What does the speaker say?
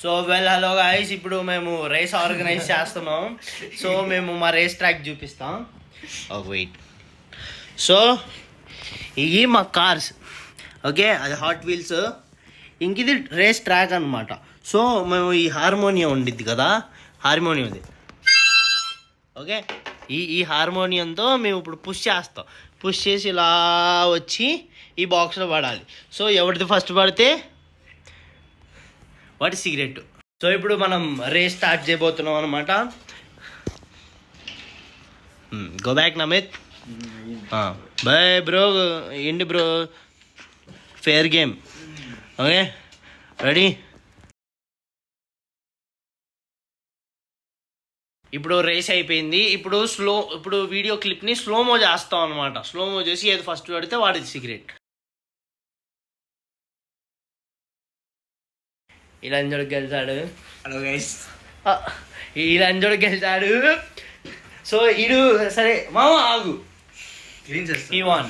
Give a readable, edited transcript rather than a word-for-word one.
So hello guys, ఇప్పుడు మేము race organise చేస్తున్నాం. సో మేము మా రేస్ ట్రాక్ చూపిస్తాం. వెయిట్. సో ఇవి మా కార్స్, ఓకే, అది హాట్ వీల్స్, ఇంక ఇది రేస్ ట్రాక్ అనమాట. సో మేము ఈ హార్మోనియం ఉండిద్ది కదా, హార్మోనియంది, ఓకే, ఈ హార్మోనియంతో మేము ఇప్పుడు పుష్ చేస్తాం. పుష్ చేసి ఇలా వచ్చి ఈ బాక్స్లో పడాలి. సో ఎవరిది ఫస్ట్ పడితే వాటి సిగరెట్. సో ఇప్పుడు మనం రేస్ స్టార్ట్ చేయబోతున్నాం అనమాట. Go back Namit. Bye bro, ఏంటి bro, fair game, okay, ready. ఇప్పుడు రేస్ అయిపోయింది. ఇప్పుడు వీడియో క్లిప్ని స్లోమో చేస్తాం అనమాట. స్లోమో చేసి ఏది ఫస్ట్ పడితే వాడిది సిగరెట్. ఇలా అంజోడు గెలిచాడు. హలో గైస్, ఇలా అంజోడు గెలిచాడు. సో ఇడు సరే మామ ఆగు, క్లీన్ చేస్తా. ఈ వాన్